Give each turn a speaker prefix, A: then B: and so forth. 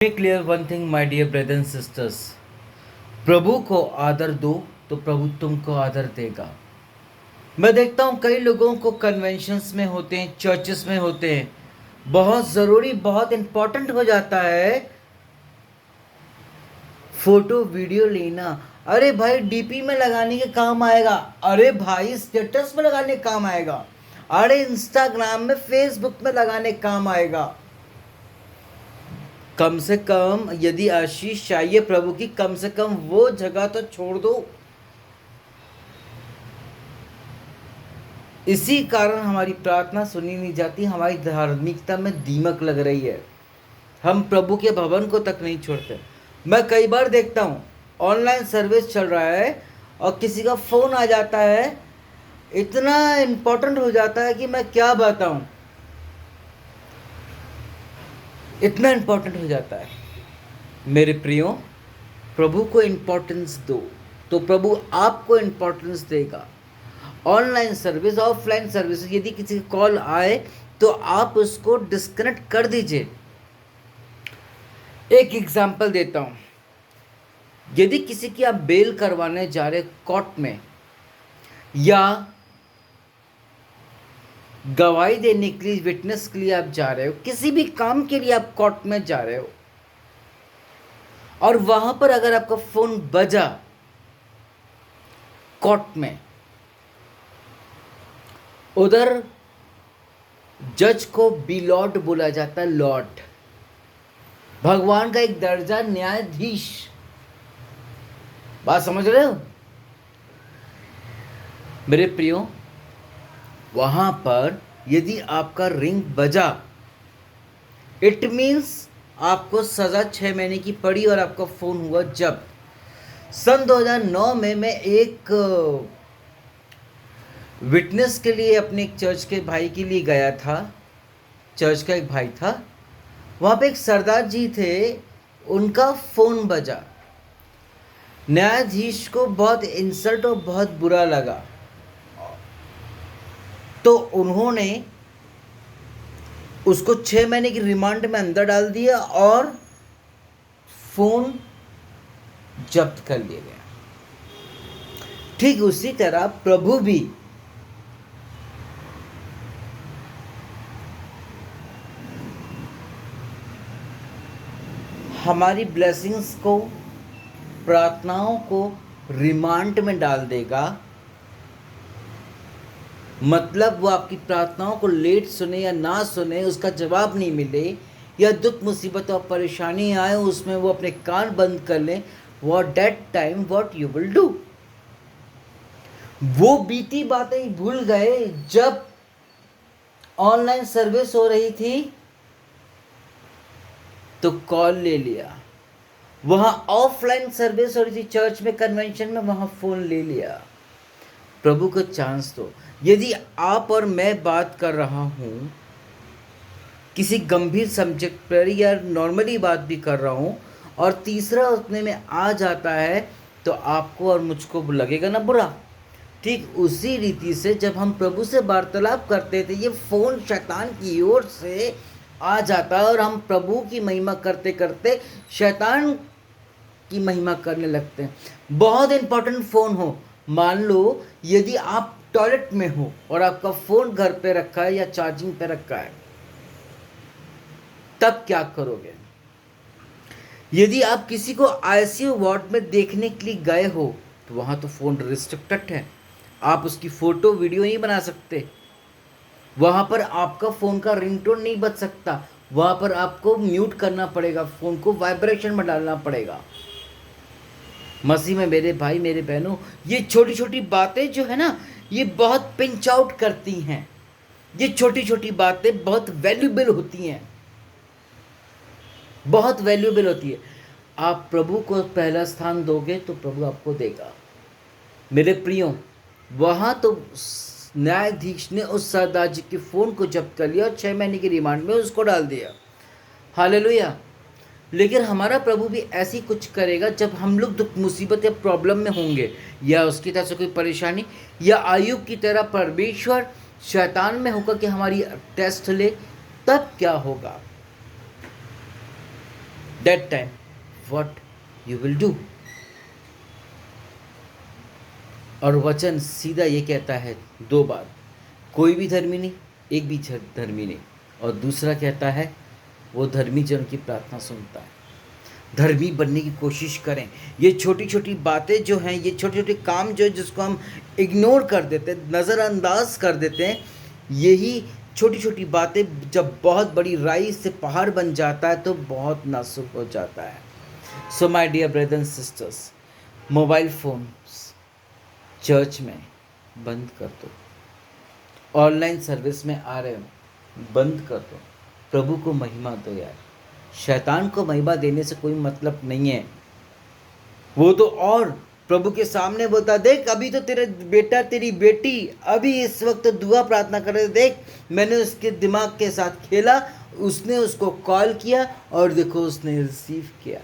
A: Make clear one thing, my dear brothers and sisters. प्रभु को आदर दो तो प्रभु तुमको आदर देगा। मैं देखता हूँ कई लोगों को कन्वेंशंस में होते हैं, चर्चेस में होते हैं, बहुत ज़रूरी, बहुत इम्पोर्टेंट हो जाता है फोटो वीडियो लेना। अरे भाई डीपी में लगाने के काम आएगा, अरे भाई स्टेटस में लगाने के काम आएगा, अरे इंस्टाग्राम में फेसबुक में लगाने के काम आएगा। कम से कम यदि आशीष चाहिए प्रभु की, कम से कम वो जगह तो छोड़ दो। इसी कारण हमारी प्रार्थना सुनी नहीं जाती, हमारी धार्मिकता में दीमक लग रही है, हम प्रभु के भवन को तक नहीं छोड़ते। मैं कई बार देखता हूँ ऑनलाइन सर्विस चल रहा है और किसी का फ़ोन आ जाता है, इतना इम्पोर्टेंट हो जाता है कि मैं क्या बताऊँ, इतना इम्पोर्टेंट हो जाता है। मेरे प्रियो, प्रभु को इम्पोर्टेंस दो तो प्रभु आपको इम्पोर्टेंस देगा। ऑनलाइन सर्विस, ऑफलाइन सर्विस, यदि किसी का कॉल आए तो आप उसको डिस्कनेक्ट कर दीजिए। एक एग्जांपल देता हूँ, यदि किसी की आप बेल करवाने जा रहे कोर्ट में या गवाही देने के लिए, विटनेस के लिए आप जा रहे हो, किसी भी काम के लिए आप कोर्ट में जा रहे हो और वहां पर अगर आपका फोन बजा कोर्ट में, उधर जज को बी लॉर्ड बोला जाता है, लॉर्ड, भगवान का एक दर्जा, न्यायाधीश। बात समझ रहे हो मेरे प्रियो? वहां पर यदि आपका रिंग बजा, इट मीन्स आपको सजा 6 महीने की पड़ी और आपका फोन हुआ जब्त। सन 2009 में मैं एक विटनेस के लिए अपने एक चर्च के भाई के लिए गया था। चर्च का एक भाई था, वहाँ पे एक सरदार जी थे, उनका फ़ोन बजा। न्यायाधीश को बहुत इंसल्ट और बहुत बुरा लगा, तो उन्होंने उसको 6 महीने की रिमांड में अंदर डाल दिया और फ़ोन जब्त कर लिया गया। ठीक उसी तरह प्रभु भी हमारी ब्लेसिंग्स को, प्रार्थनाओं को रिमांड में डाल देगा। मतलब वो आपकी प्रार्थनाओं को लेट सुने या ना सुने, उसका जवाब नहीं मिले, या दुख मुसीबत और परेशानी आए उसमें वो अपने कान बंद कर लें। What that time what you will do? वो बीती बातें भूल गए जब ऑनलाइन सर्विस हो रही थी तो कॉल ले लिया, वहां ऑफलाइन सर्विस हो रही थी चर्च में, कन्वेंशन में, वहां फोन ले लिया। प्रभु को चांस दो। यदि आप और मैं बात कर रहा हूँ किसी गंभीर सब्जेक्ट पर या नॉर्मली बात भी कर रहा हूँ और तीसरा उतने में आ जाता है तो आपको और मुझको लगेगा ना बुरा। ठीक उसी रीति से जब हम प्रभु से वार्तालाप करते थे, ये फ़ोन शैतान की ओर से आ जाता है और हम प्रभु की महिमा करते करते शैतान की महिमा करने लगते हैं। बहुत इंपॉर्टेंट फ़ोन हो, मान लो यदि आप टॉयलेट में हो और आपका फ़ोन घर पे रखा है या चार्जिंग पे रखा है, तब क्या करोगे? यदि आप किसी को आईसीयू वार्ड में देखने के लिए गए हो तो वहां तो फ़ोन रिस्ट्रिक्टेड है, आप उसकी फ़ोटो वीडियो नहीं बना सकते, वहां पर आपका फ़ोन का रिंगटोन नहीं बज सकता, वहां पर आपको म्यूट करना पड़ेगा, फ़ोन को वाइब्रेशन में डालना पड़ेगा। मसीह में मेरे भाई मेरे बहनों, ये छोटी छोटी बातें जो है ना, ये बहुत पिंच आउट करती हैं। ये छोटी छोटी बातें बहुत वैल्यूएबल होती हैं, बहुत वैल्यूएबल होती है। आप प्रभु को पहला स्थान दोगे तो प्रभु आपको देगा। मेरे प्रियो, वहाँ तो न्यायाधीश ने उस सरदार जी के फ़ोन को जब्त कर लिया और 6 महीने की रिमांड में उसको डाल दिया। हालेलुया। लेकिन हमारा प्रभु भी ऐसी कुछ करेगा जब हम लोग दुख मुसीबत या प्रॉब्लम में होंगे, या उसकी तरफ से कोई परेशानी, या आयुब की तरह परमेश्वर शैतान में होकर कि हमारी टेस्ट ले, तब क्या होगा? That time what you will do. और वचन सीधा ये कहता है दो बार, कोई भी धर्मी नहीं, एक भी धर्मी नहीं, और दूसरा कहता है वो धर्मी जन की प्रार्थना सुनता है। धर्मी बनने की कोशिश करें। ये छोटी छोटी बातें जो हैं, ये छोटे छोटे काम जो है जिसको हम इग्नोर कर देते हैं, नज़रअंदाज कर देते हैं, यही छोटी छोटी बातें जब बहुत बड़ी राई से पहाड़ बन जाता है तो बहुत नाजुक हो जाता है। So my dear brothers and sisters, mobile phones church में बंद कर दो। ऑनलाइन सर्विस में आ रहे हो, बंद कर दो। प्रभु को महिमा दो यार। शैतान को महिमा देने से कोई मतलब नहीं है। वो तो और प्रभु के सामने बोलता, देख अभी तो तेरा बेटा तेरी बेटी अभी इस वक्त दुआ प्रार्थना कर रहे, देख मैंने उसके दिमाग के साथ खेला, उसने उसको कॉल किया और देखो उसने रिसीव किया।